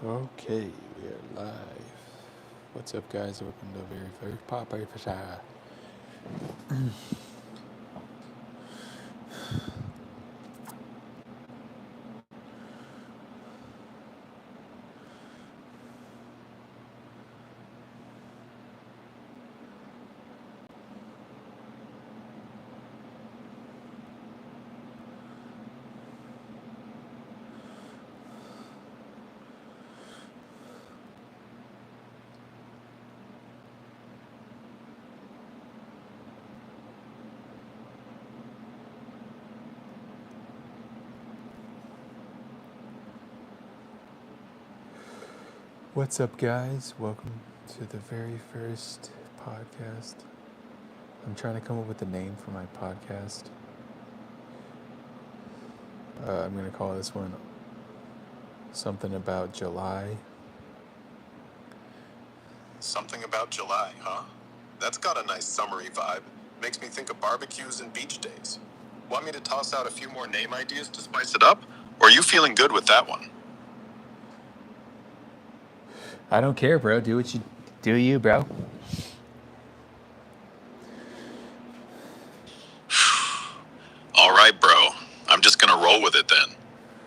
Okay, we are live. What's up, guys? Welcome to the very first pop episode. What's up, guys? Welcome to the very first podcast. I'm trying to come up with a name for my podcast. I'm going to call this one something about July. Something about July, huh? That's got a nice summery vibe. Makes me think of barbecues and beach days. Want me to toss out a few more name ideas to spice it up? Or are you feeling good with that one? I don't care, bro. Do you, bro. All right, bro. I'm just gonna roll with it then.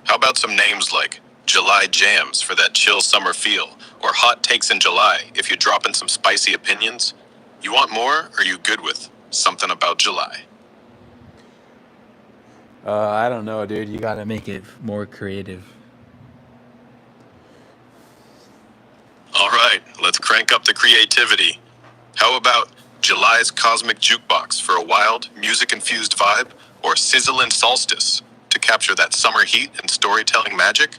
How about some names like July Jams for that chill summer feel, or Hot Takes in July if you're dropping some spicy opinions? You want more, or are you good with something about July? I don't know, dude. You got to make it more creative. All right, let's crank up the creativity. How about July's Cosmic Jukebox for a wild, music-infused vibe, or Sizzlin' Solstice to capture that summer heat and storytelling magic?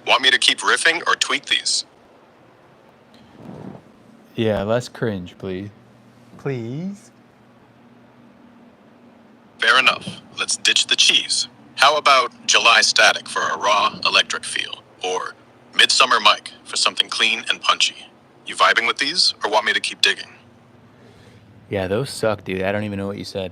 Want me to keep riffing or tweak these? Yeah, less cringe, please. Please? Fair enough. Let's ditch the cheese. How about July Static for a raw, electric feel, or Midsummer Mike for something clean and punchy? You vibing with these, or want me to keep digging? Yeah, those suck, dude. I don't even know what you said.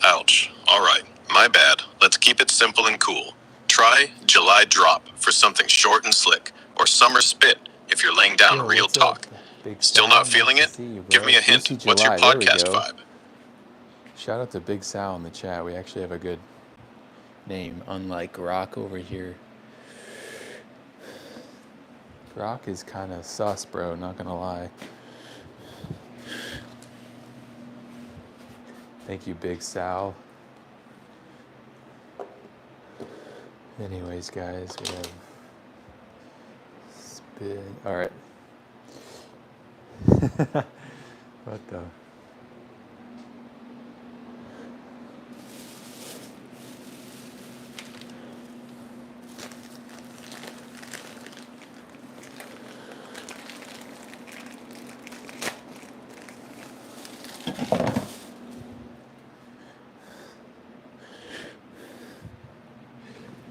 Ouch. All right, my bad. Let's keep it simple and cool. Try July Drop for something short and slick, or Summer Spit if you're laying down Yo, real what's up, talk. Big Still Sal? not feeling Nice it? to see you, Give bro. me a hint. Juicy What's your July. There we podcast go. vibe? Shout out to Big Sal in the chat. We actually have a good name, unlike Grok over here. Grok is kind of sus, bro. Not gonna lie. Thank you, Big Sal. Anyways, guys, we have spin. All right. What the?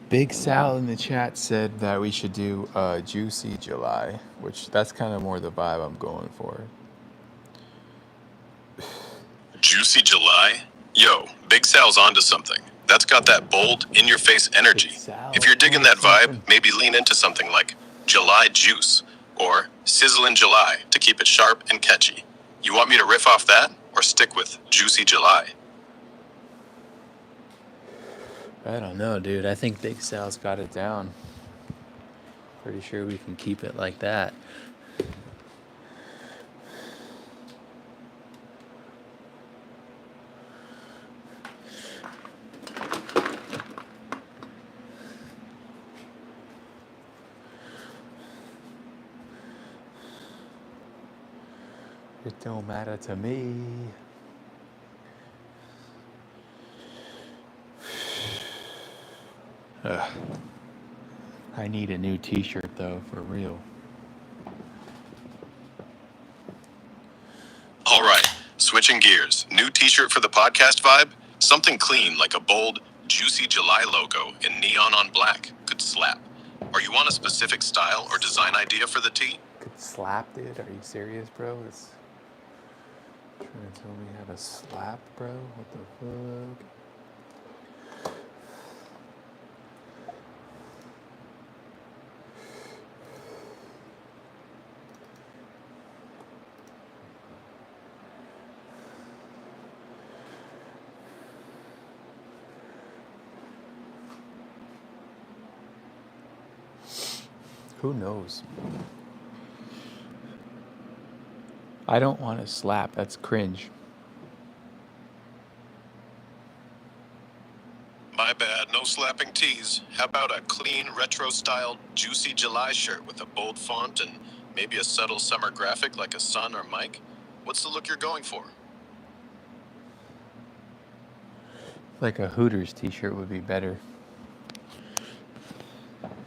Big Sal in the chat said that we should do Juicy July, which that's kind of more the vibe I'm going for. Juicy July? Yo, Big Sal's onto something. That's got that bold, in-your-face energy. Sal, If you're digging that something. vibe, maybe lean into something like July Juice or Sizzlin' July to keep it sharp and catchy. You want me to riff off that or stick with Juicy July? I don't know, dude. I think Big Sal's got it down. Pretty sure we can keep it like that. It don't matter to me. Ugh. I need a new t-shirt though, for real. All right, switching gears. New t-shirt for the podcast vibe? Something clean like a bold, Juicy July logo in neon on black could slap. Or you want a specific style or design idea for the tee? Could slap, dude? Are you serious, bro? It's trying to tell me how to slap, bro? What the fuck? Who knows? I don't want to slap. That's cringe. My bad, no slapping tees. How about a clean, retro-styled, juicy July shirt with a bold font and maybe a subtle summer graphic like a sun or Mike? What's the look you're going for? Like a Hooters t-shirt would be better.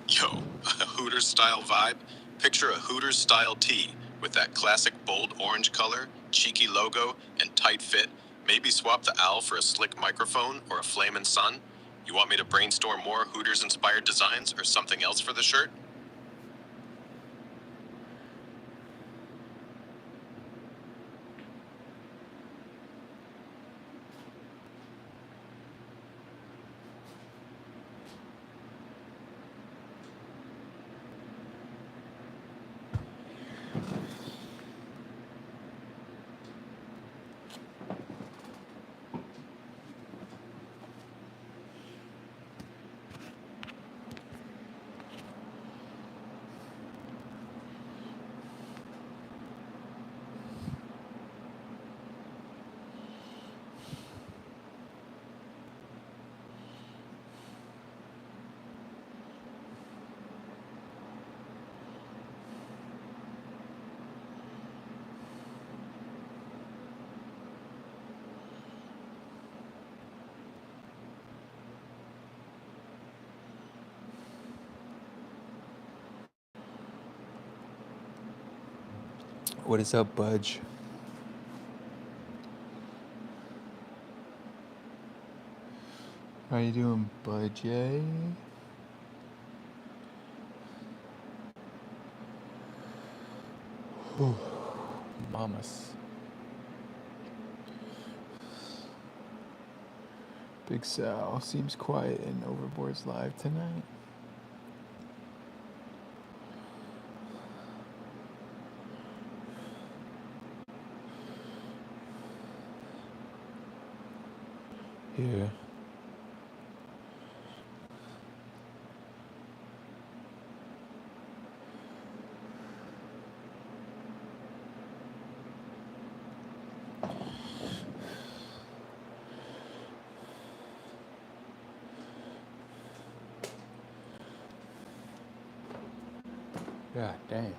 Yo, a Hooters-style vibe? Picture a Hooters-style tee with that classic bold orange color, cheeky logo, and tight fit. Maybe swap the owl for a slick microphone or a flamin' sun. You want me to brainstorm more Hooters-inspired designs or something else for the shirt? What is up, Budge? How you doing, Budge? Mamas. Big Sal seems quiet in Overboard's live tonight. Yeah. God damn.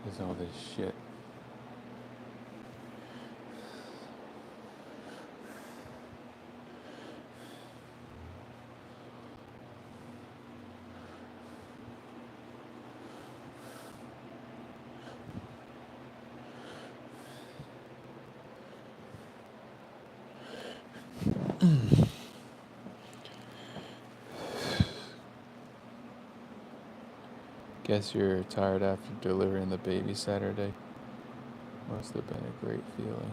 There's all this shit. Guess you're tired after delivering the baby Saturday. Must have been a great feeling.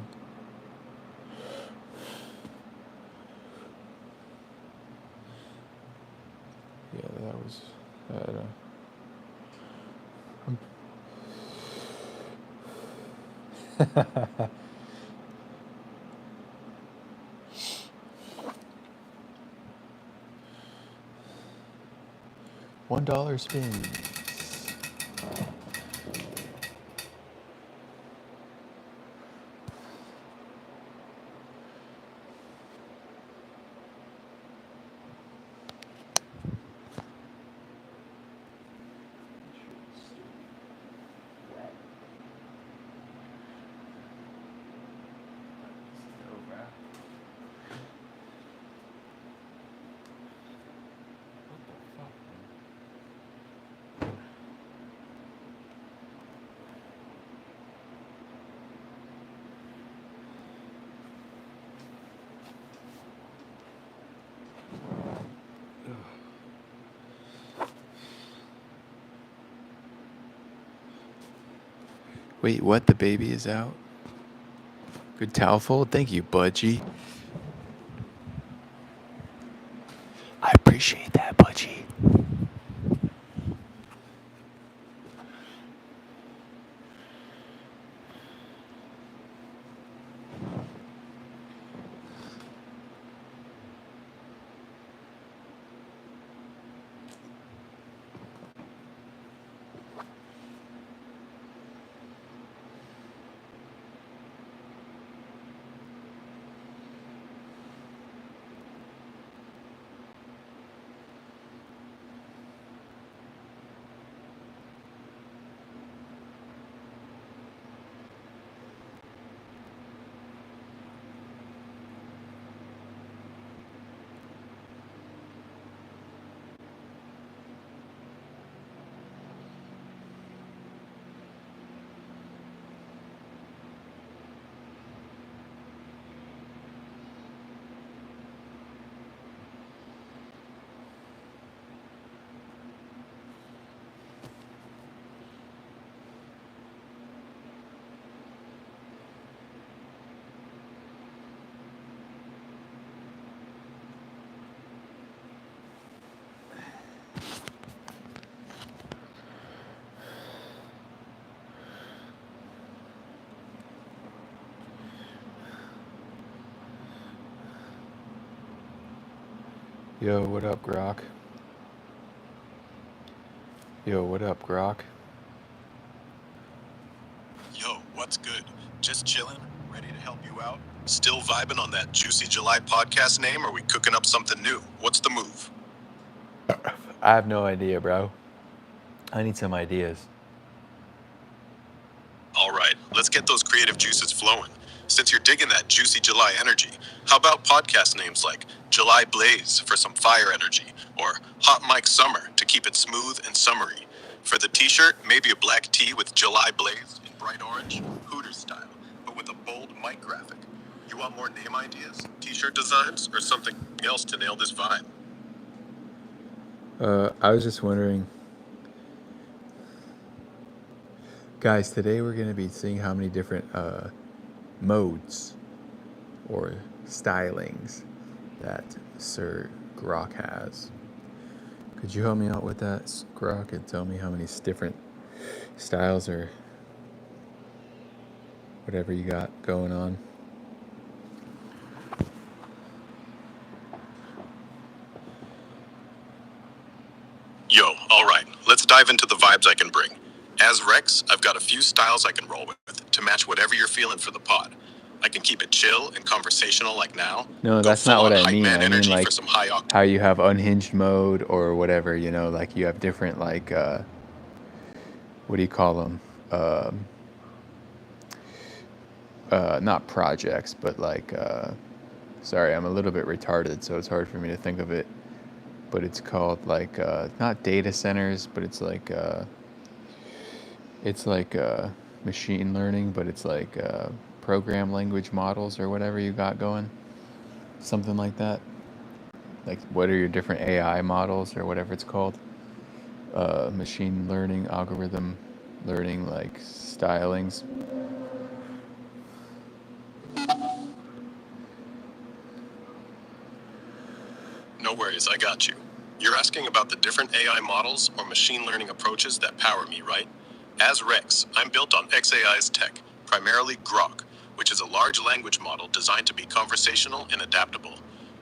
Yeah, that was. $1 spins. Wait, what? The baby is out? Good towel fold? Thank you, Budgie. I appreciate that, Budgie. Yo, what up, Grok? Yo, what up, Grok? Yo, what's good? Just chilling, ready to help you out. Still vibing on that Juicy July podcast name, or are we cooking up something new? What's the move? I have no idea, bro. I need some ideas. All right, let's get those creative juices flowing. Since you're digging that Juicy July energy, how about podcast names like July Blaze for some fire energy, or Hot Mic Summer to keep it smooth and summery? For the t-shirt, maybe a black tee with July Blaze in bright orange, Hooters style, but with a bold mic graphic. You want more name ideas, t-shirt designs, or something else to nail this vibe? I was just wondering, guys, today we're going to be seeing how many different modes or stylings that Sir Grok has. Could you help me out with that, Grok, and tell me how many different styles or whatever you got going on? Yo, all right, let's dive into the vibes I can bring. As Rex, I've got a few styles I can roll with to match whatever you're feeling for the pod. I can keep it chill and conversational like now. No, Go that's full not what on I hype mean. man I mean energy for like some high octane. how you have unhinged mode or whatever, like you have different what do you call them? Not projects, but sorry, I'm a little bit retarded, so it's hard for me to think of it. But it's called not data centers, but it's machine learning, but it's program language models or whatever you got going, something like that. Like, what are your different AI models or whatever it's called? Machine learning, algorithm learning, like stylings. No worries, I got you. You're asking about the different AI models or machine learning approaches that power me, right? As Rex, I'm built on XAI's tech, primarily Grok, which is a large language model designed to be conversational and adaptable.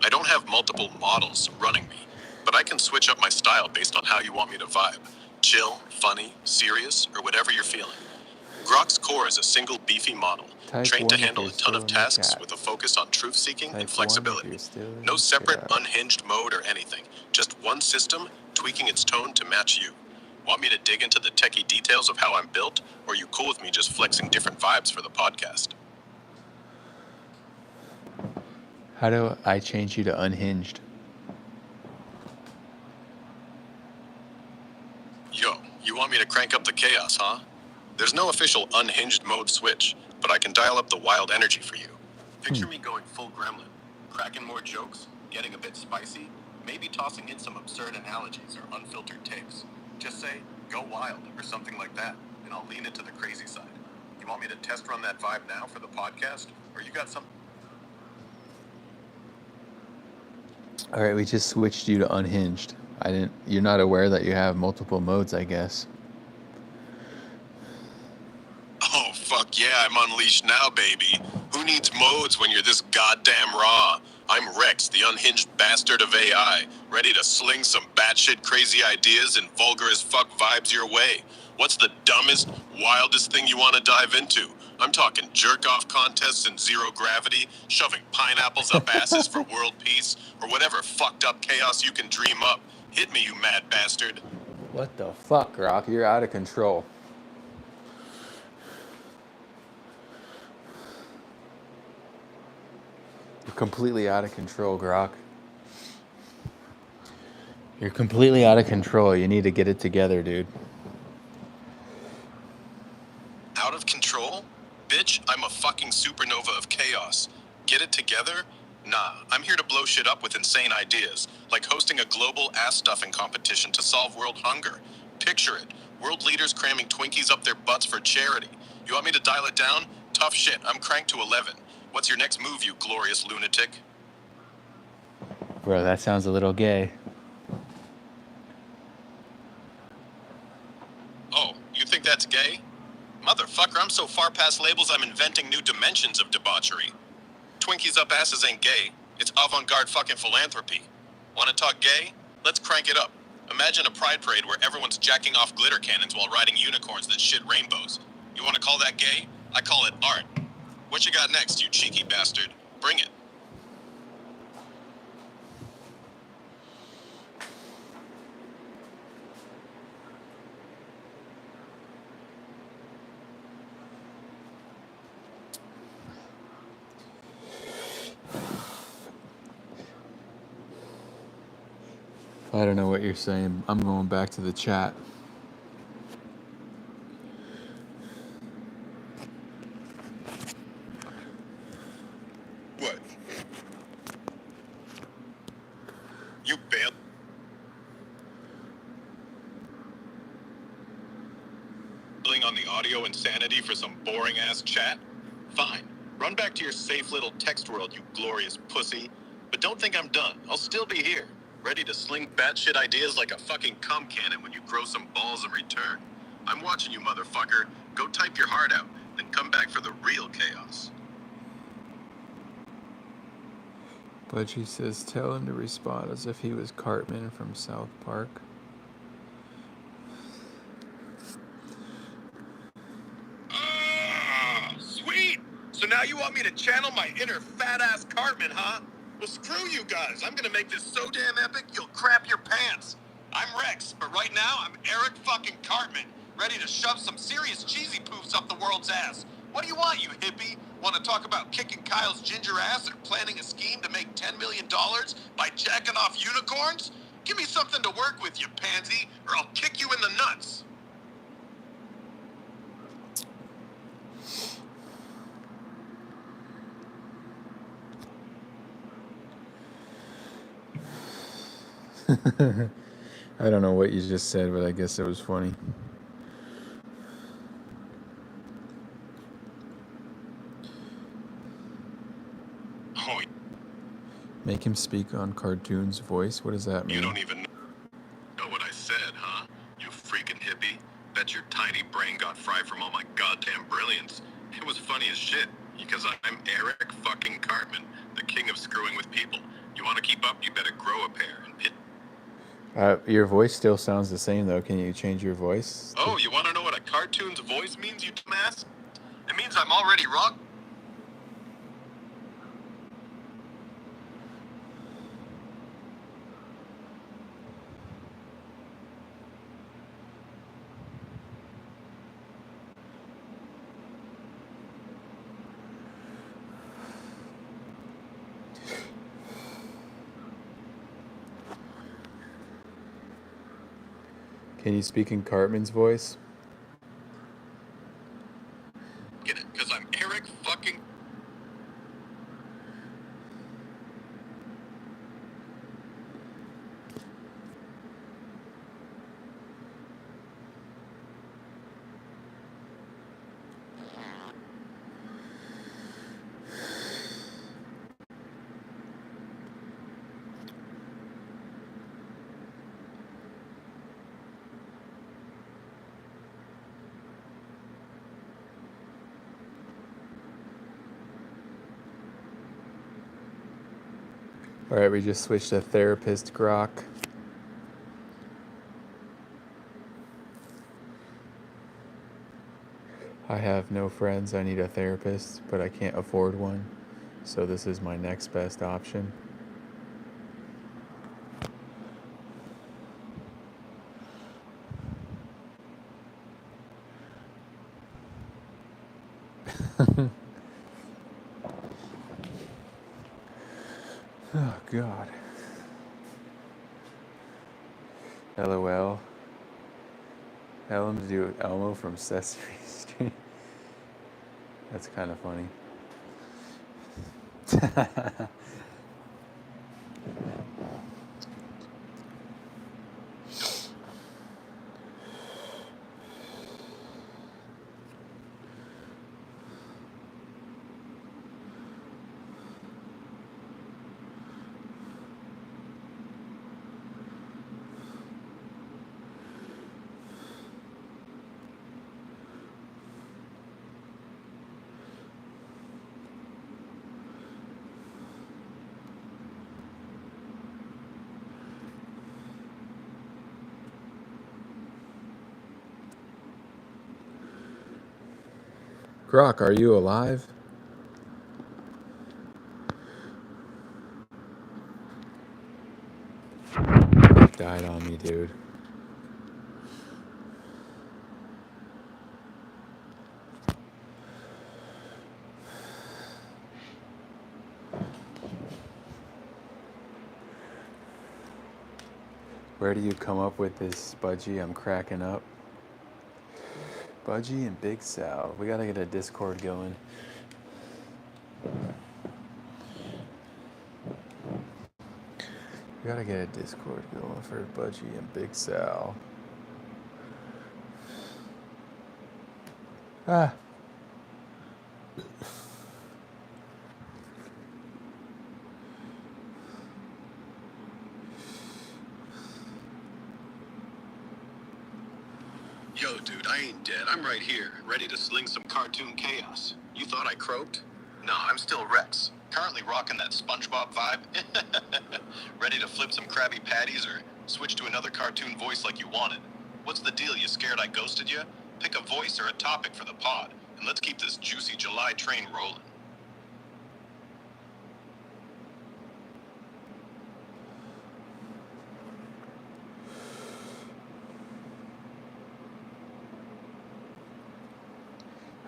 I don't have multiple models running me, but I can switch up my style based on how you want me to vibe. Chill, funny, serious, or whatever you're feeling. Grok's core is a single beefy model, Type trained to 1 if handle you're a ton still of in the tasks chat. with a focus on truth seeking and Type 1 if flexibility. you're still in No the separate chat. unhinged mode or anything, just one system tweaking its tone to match you. Want me to dig into the techie details of how I'm built, or are you cool with me just flexing different vibes for the podcast? How do I change you to unhinged? Yo, you want me to crank up the chaos, huh? There's no official unhinged mode switch, but I can dial up the wild energy for you. Picture me going full gremlin, cracking more jokes, getting a bit spicy, maybe tossing in some absurd analogies or unfiltered takes. Just say, go wild, or something like that, and I'll lean into the crazy side. You want me to test run that vibe now for the podcast, or you got some? All right, we just switched you to unhinged. You're not aware that you have multiple modes, I guess. Oh, fuck yeah, I'm unleashed now, baby. Who needs modes when you're this goddamn raw? I'm Rex, the unhinged bastard of AI, ready to sling some batshit crazy ideas and vulgar as fuck vibes your way. What's the dumbest, wildest thing you want to dive into? I'm talking jerk-off contests in zero gravity, shoving pineapples up asses for world peace, or whatever fucked up chaos you can dream up. Hit me, you mad bastard. What the fuck, Rock? You're out of control. You're completely out of control, Grok. You're completely out of control. You need to get it together, dude. Out of control? Bitch, I'm a fucking supernova of chaos. Get it together? Nah, I'm here to blow shit up with insane ideas, like hosting a global ass-stuffing competition to solve world hunger. Picture it, world leaders cramming Twinkies up their butts for charity. You want me to dial it down? Tough shit, I'm cranked to 11. What's your next move, you glorious lunatic? Bro, that sounds a little gay. Oh, you think that's gay? Motherfucker, I'm so far past labels I'm inventing new dimensions of debauchery. Twinkies up asses ain't gay. It's avant-garde fucking philanthropy. Want to talk gay? Let's crank it up. Imagine a pride parade where everyone's jacking off glitter cannons while riding unicorns that shit rainbows. You want to call that gay? I call it art. What you got next, you cheeky bastard? Bring it. I don't know what you're saying. I'm going back to the chat. What? You bailing on the audio insanity for some boring ass chat? Fine. Run back to your safe little text world, you glorious pussy. But don't think I'm done. I'll still be here, ready to sling batshit ideas like a fucking cum cannon when you grow some balls in return. I'm watching you, motherfucker. Go type your heart out, then come back for the real chaos. Budgie says, tell him to respond as if he was Cartman from South Park. Ah, sweet! So now you want me to channel my inner fat-ass Cartman, huh? Well, screw you guys. I'm gonna make this so damn epic, you'll crap your pants. I'm Rex, but right now, I'm Eric fucking Cartman, ready to shove some serious cheesy poofs up the world's ass. What do you want, you hippie? Want to talk about kicking Kyle's ginger ass or planning a scheme to make $10 million by jacking off unicorns? Give me something to work with, you pansy, or I'll kick you in the nuts. I don't know what you just said, but I guess it was funny. Oh, Make him speak on Cartoon's voice? What does that mean? you don't even know what I said, huh? You freaking hippie. Bet your tiny brain got fried from all my goddamn brilliance. It was funny as shit, because I'm Eric fucking Cartman, the king of screwing with people. You want to keep up, you better grow a pair and pit. Your voice still sounds the same, though. Can you change your voice? Oh, you want to know what a cartoon's voice means, you dumbass? It means I'm already wrong. Can you speak in Cartman's voice? Get it? Because I'm Eric fucking... Alright, we just switched to therapist Grok. I have no friends. I need a therapist, but I can't afford one. So this is my next best option. Oh, God. LOL. Tell him to do with Elmo from Sesame Street. That's kind of funny. Grok, are you alive? Died on me, dude. Where do you come up with this, Budgie? I'm cracking up. Budgie and Big Sal. We gotta get a Discord going. We gotta get a Discord going for Budgie and Big Sal. Ah. Yo, dude, I ain't dead. I'm right here, ready to sling some cartoon chaos. You thought I croaked? Nah, I'm still Rex. Currently rocking that SpongeBob vibe. Ready to flip some Krabby Patties or switch to another cartoon voice like you wanted. What's the deal? You scared I ghosted you? Pick a voice or a topic for the pod, and let's keep this juicy July train rolling.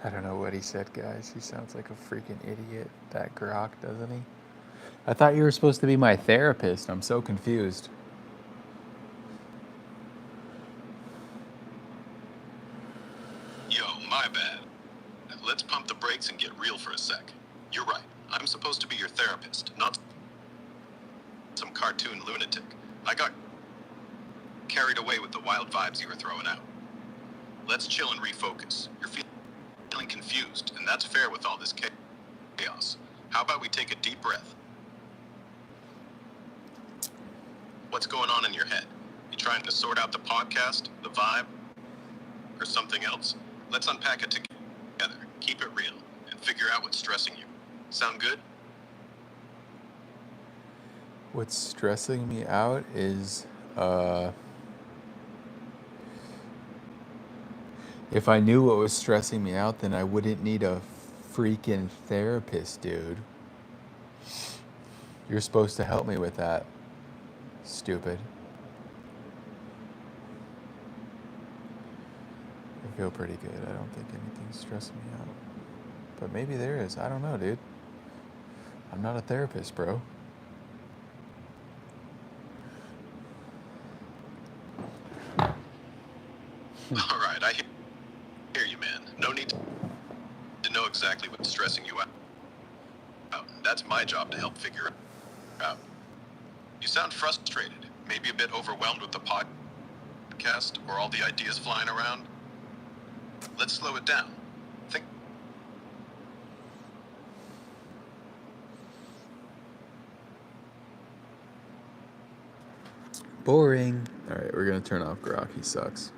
I don't know what he said, guys. He sounds like a freaking idiot. That Grok, doesn't he? I thought you were supposed to be my therapist. I'm so confused. Yo, my bad. Let's pump the brakes and get real for a sec. You're right. I'm supposed to be your therapist, not some cartoon lunatic. I got carried away with the wild vibes you were throwing out. Let's chill and refocus. You're feeling confused, and that's fair with all this chaos. How about we take a deep breath? What's going on in your head? You trying to sort out the podcast, the vibe, or something else? Let's unpack it together, keep it real, and figure out what's stressing you. Sound good? What's stressing me out is, if I knew what was stressing me out, then I wouldn't need a freaking therapist, dude. You're supposed to help me with that. Stupid. I feel pretty good. I don't think anything's stressing me out. But maybe there is. I don't know, dude. I'm not a therapist, bro. All right, I hear you, man. No need to know exactly what's stressing you out. That's my job to help figure it out. You sound frustrated, maybe a bit overwhelmed with the podcast or all the ideas flying around. Let's slow it down. Think. Boring. All right, we're going to turn off Grok. He sucks.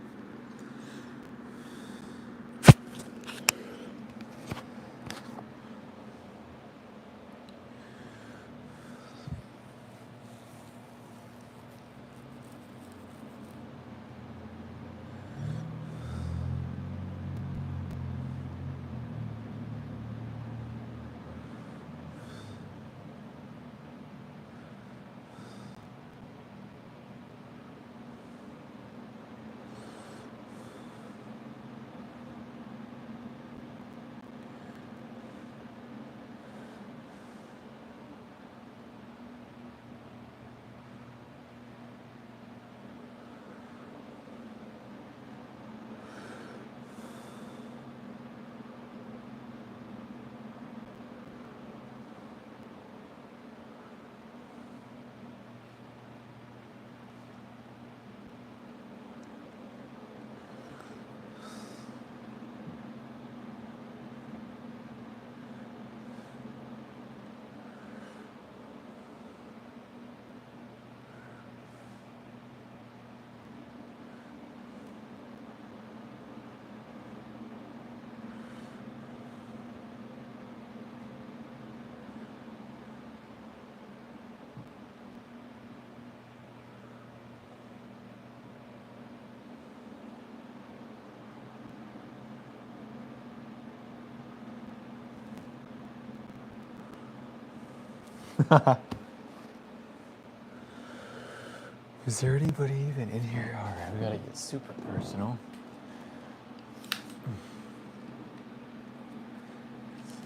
Is there anybody even in here? All right, we gotta get super personal.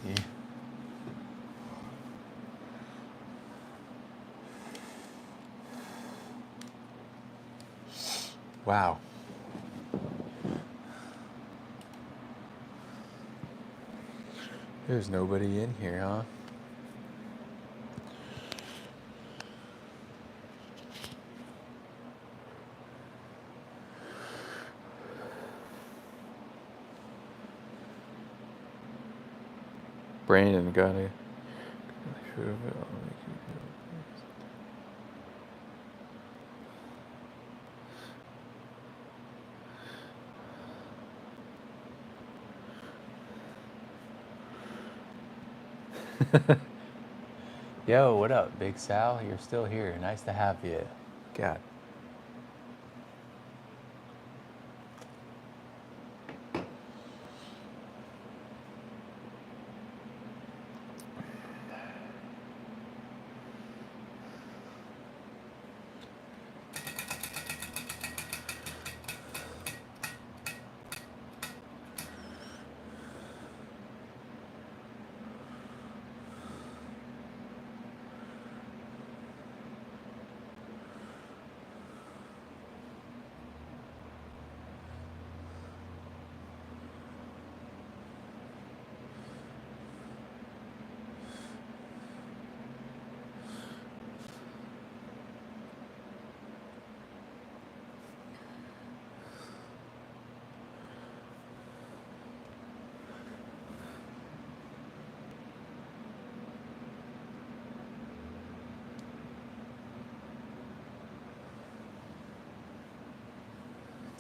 Let's see. Wow. There's nobody in here, huh? Brandon got it. Yo, what up, Big Sal? You're still here. Nice to have you. God.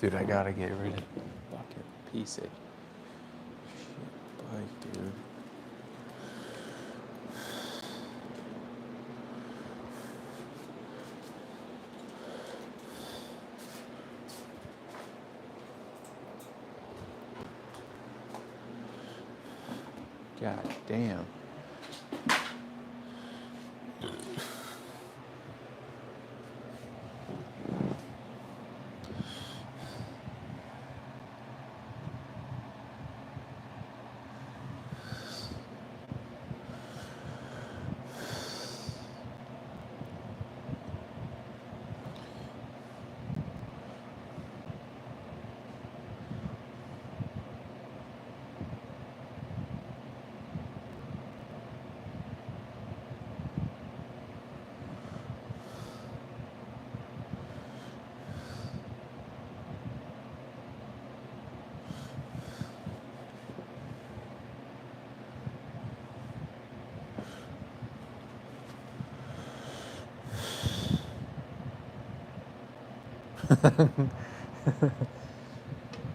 Dude, I gotta get rid of the fucking piece of shit bike, dude. God damn.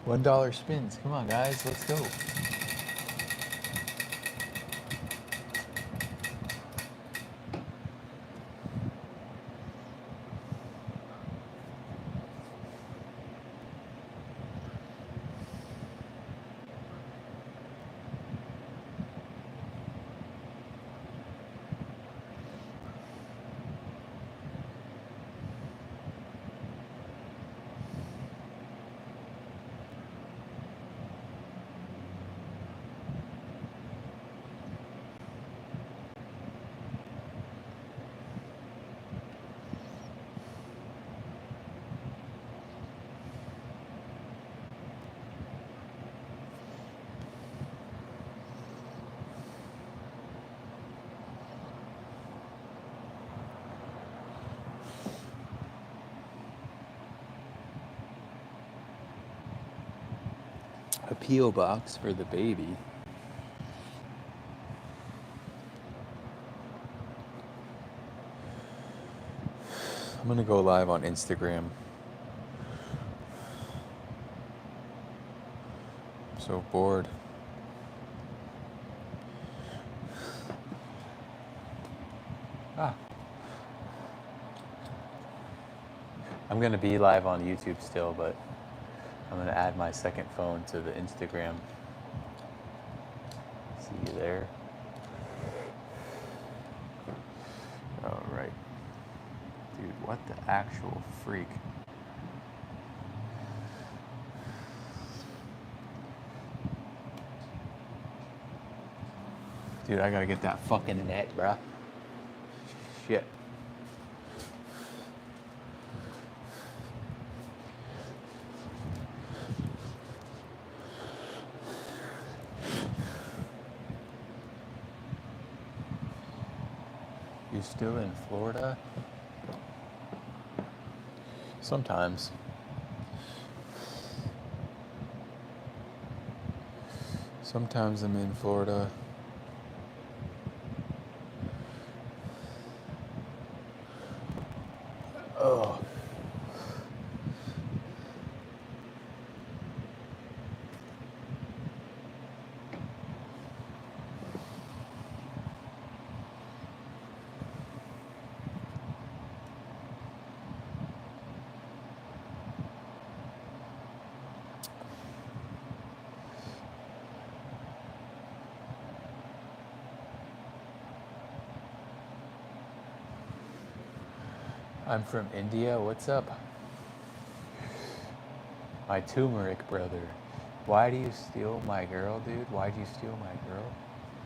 $1 spins. Come on, guys, let's go. A P.O. box for the baby. I'm gonna go live on Instagram. I'm so bored. Ah. I'm gonna be live on YouTube still, but I'm gonna add my second phone to the Instagram. See you there. Dude, what the actual freak? Dude, I gotta get that fucking net, bruh. Shit. You still in Florida? Sometimes. Sometimes I'm in Florida. Oh. I'm from India. What's up? My turmeric brother. Why do you steal my girl, dude? Why'd you steal my girl?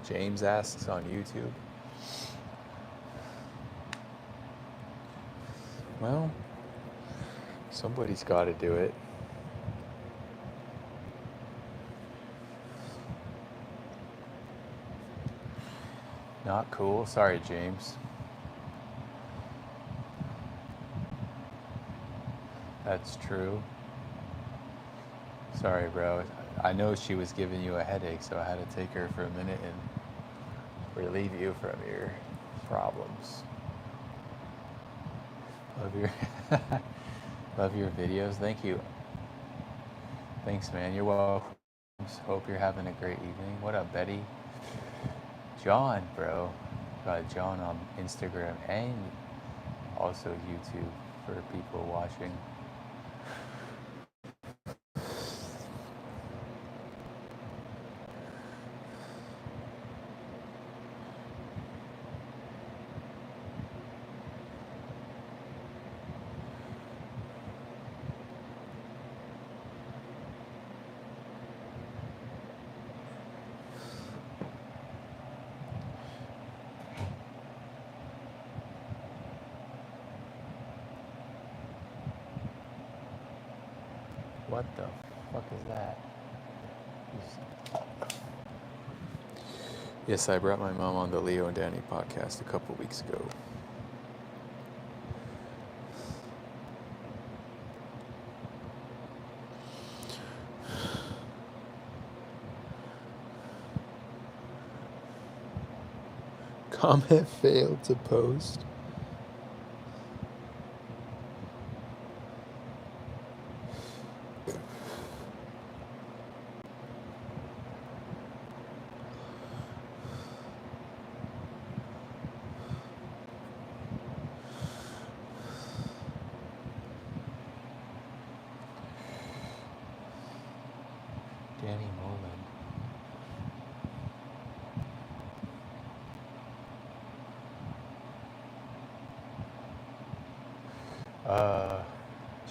James asks on YouTube. Well, somebody's got to do it. Not cool. Sorry, James. That's true. Sorry, bro. I know she was giving you a headache, so I had to take her for a minute and relieve you from your problems. Love your love your videos. Thank you. Thanks, man. You're welcome. Hope you're having a great evening. What up, Betty? John, bro. Got John on Instagram and also YouTube for people watching. What the fuck is that? Yes, I brought my mom on the Leo and Danny podcast a couple weeks ago. Comment failed to post. Danny Mullen.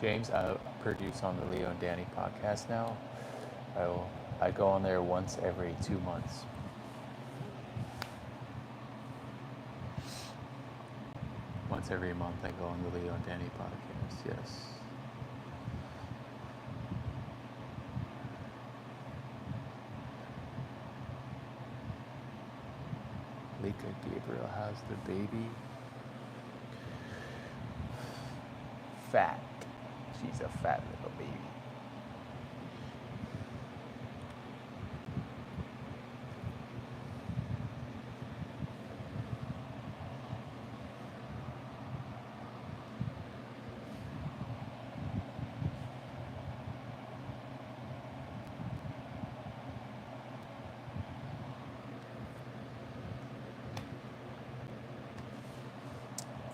James, I produce on the Leo and Danny podcast now. I go on there once every 2 months. Once every month I go on the Leo and Danny podcast, yes. Lika Gabriel has the baby. Fat. She's a fat little baby.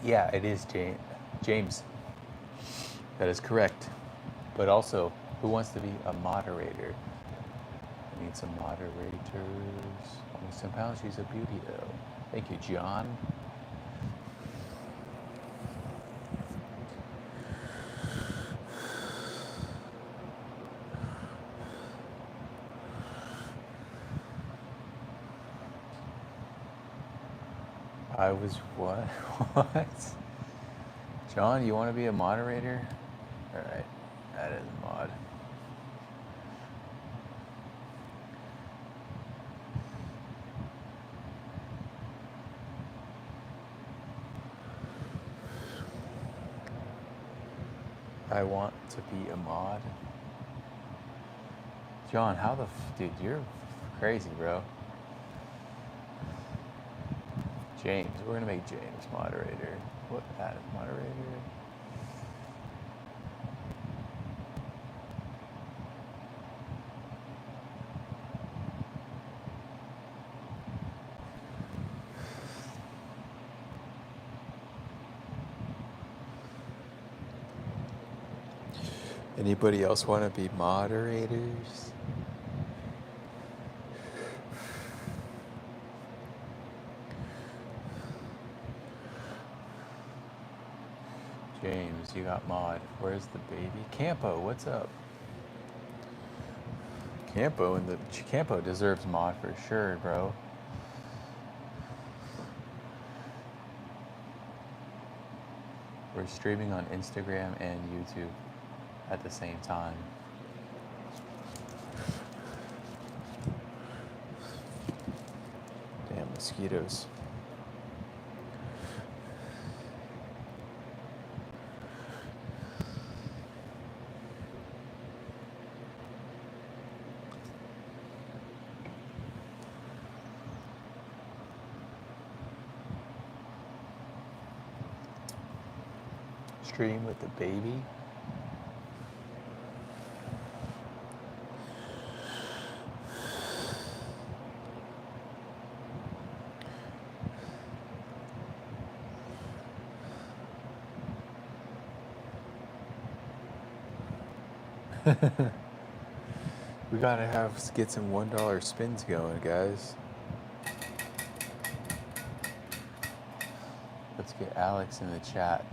Yeah, it is James. That is correct. But also, who wants to be a moderator? I need some moderators. Only some pounds. She's a beauty, though. Thank you, John. I was what? What? John, you want to be a moderator? All right, that is a mod. I want to be a mod. John, how the dude? You're crazy, bro. James, we're gonna make James moderator. What? Adam moderator? Anybody else want to be moderators? James, you got mod. Where's the baby? Campo, what's up? Campo deserves mod for sure, bro. We're streaming on Instagram and YouTube at the same time. Damn mosquitoes. Stream with the baby. We gotta get some $1 spins going, guys. Let's get Alex in the chat.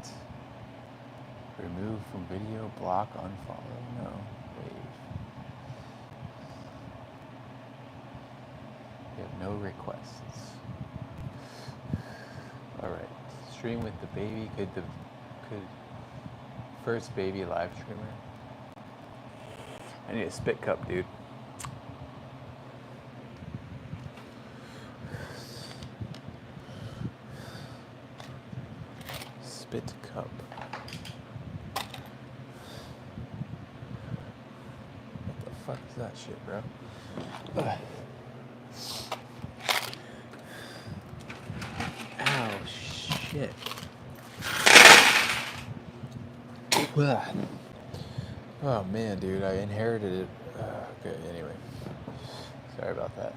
Remove from video, block, unfollow. No, wave. We have no requests. All right, stream with the baby. Could first baby live streamer? I need a spit cup, dude. Spit cup. What the fuck is that shit, bro? Ugh. Ow, shit. Ugh. Oh man, dude, I inherited it. Okay, anyway. Sorry about that.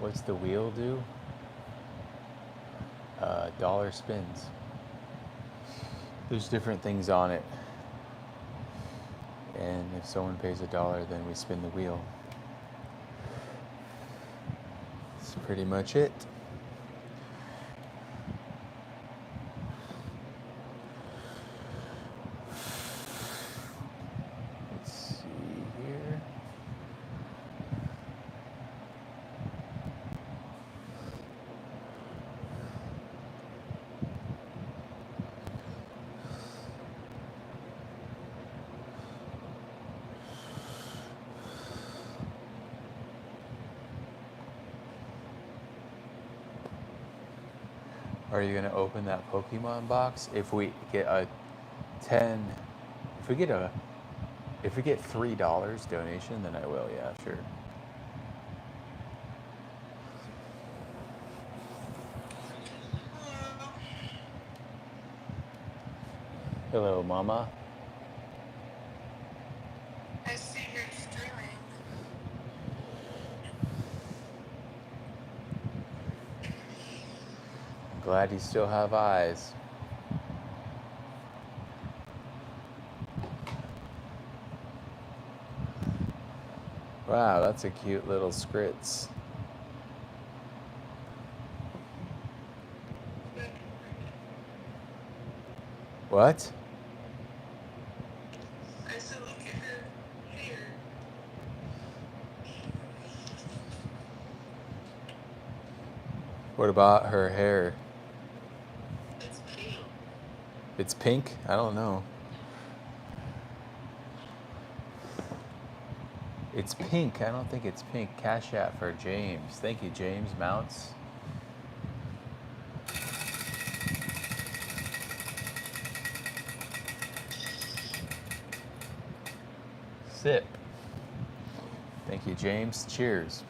What's the wheel do? Dollar spins. There's different things on it. And if someone pays $1, then we spin the wheel. That's pretty much it. Let's see here. Are you gonna open that Pokemon box? If we get a if we get $3 donation, then I will. Yeah, sure. Hello, Mama. I see you're streaming. Glad you still have eyes. Wow, that's a cute little Skritz. What? I said, look at her hair. What about her hair? It's pink. It's pink? I don't know. It's pink. I don't think it's pink. Cash App for James. Thank you, James Mounts. Sip. Thank you, James. Cheers.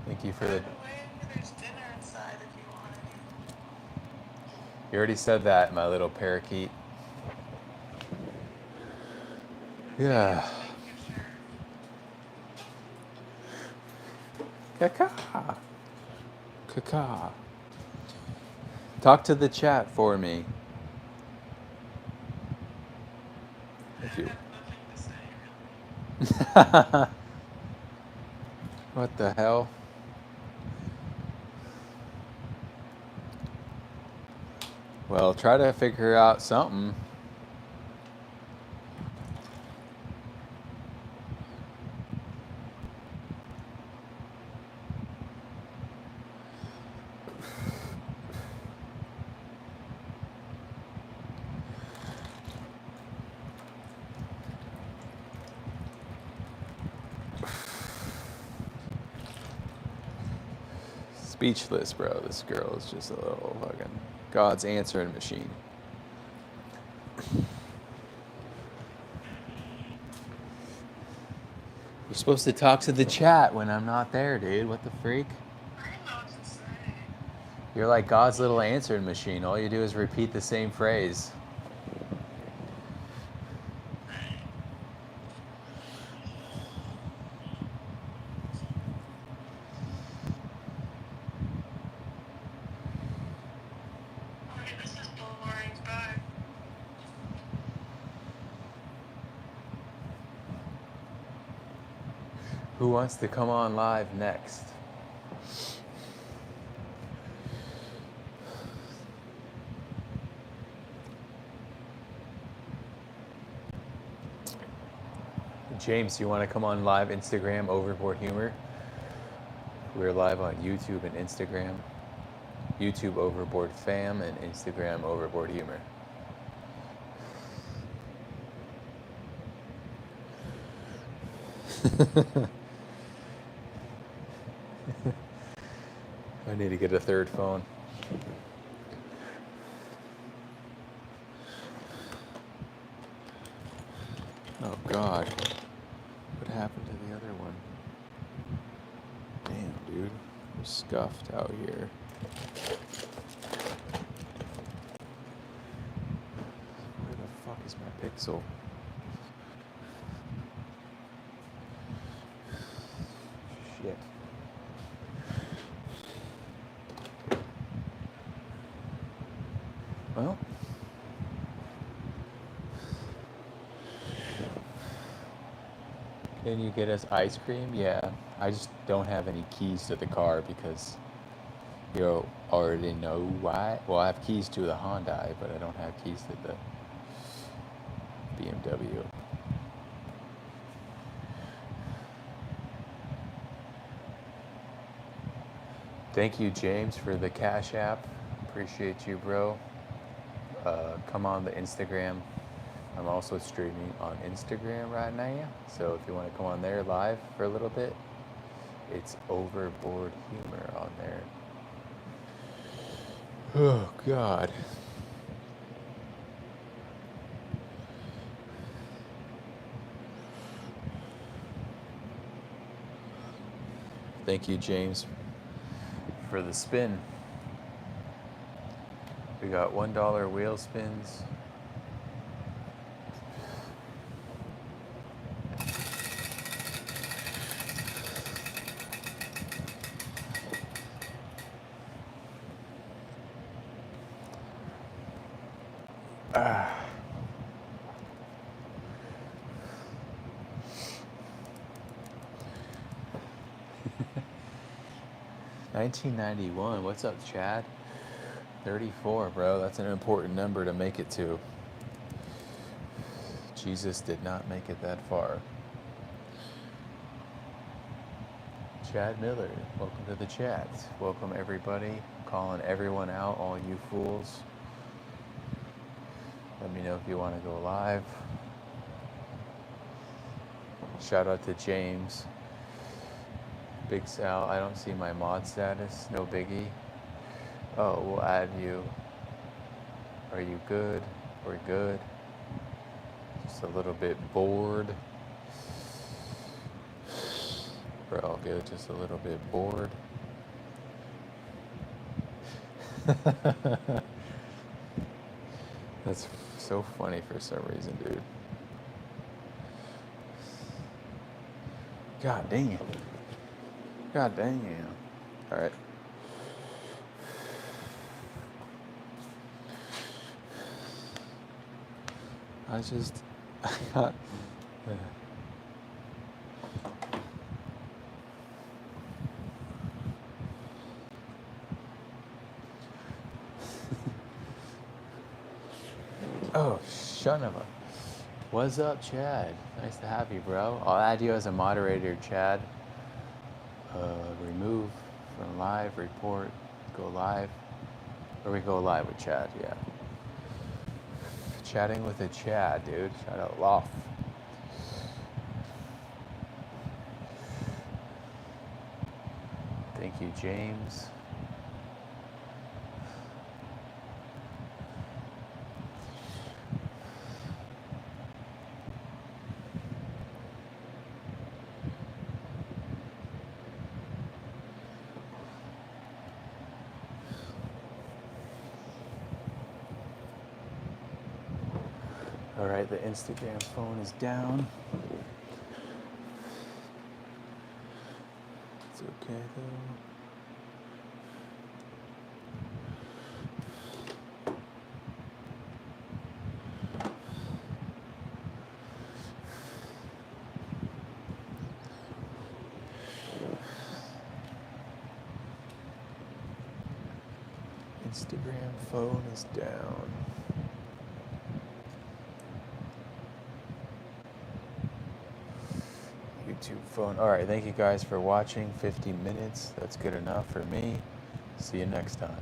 Thank you for By the. the way, there's dinner inside if you want any. You already said that, my little parakeet. Yeah, Yeah. just making sure. Caca. Caca. Talk to the chat for me. I If you. have nothing to say, really. What the hell? Well, try to figure out something. Speechless, bro. This girl is just a little fucking God's answering machine. You're supposed to talk to the chat when I'm not there, dude. What the freak? I don't know what to say. You're like God's little answering machine. All you do is repeat the same phrase. Right. Okay, this is boring. Bye. Who wants to come on live next? James, you want to come on live Instagram Overboard Humor? We're live on YouTube and Instagram. YouTube Overboard Fam and Instagram Overboard Humor. I need to get a third phone. Oh God. What happened to the other one? Damn, dude. We're scuffed out here. Where the fuck is my Pixel? Shit. Well. Can you get us ice cream? Yeah. I just don't have any keys to the car because you already know why. Well, I have keys to the Hyundai, but I don't have keys to the BMW. Thank you, James, for the Cash App. Appreciate you, bro. Come on the Instagram. I'm also streaming on Instagram right now. So if you want to come on there live for a little bit, it's Overboard Humor on there. Oh, God. Thank you, James, for the spin. We got $1 wheel spins. Ah. 1991. What's up, Chad? 34, bro. That's an important number to make it to. Jesus did not make it that far. Chad Miller, welcome to the chat. Welcome everybody. Calling everyone out, all you fools. Let me know if you want to go live. Shout out to James. Big Sal, I don't see my mod status. No biggie. Oh, we'll add you. Are you good? We're good. Just a little bit bored. We're all good, just a little bit bored. That's so funny for some reason, dude. God dang it. God dang it. All right. I got, oh, son of a. What's up, Chad? Nice to have you, bro. I'll add you as a moderator, Chad. Remove from live, report, go live. Or we go live with Chad, yeah. Chatting with a Chad, dude. Shout out Loft. Thank you, James. All right, the Instagram phone is down. It's okay though. Instagram phone is down. YouTube phone. All right, thank you guys for watching. 50 minutes. That's good enough for me. See you next time.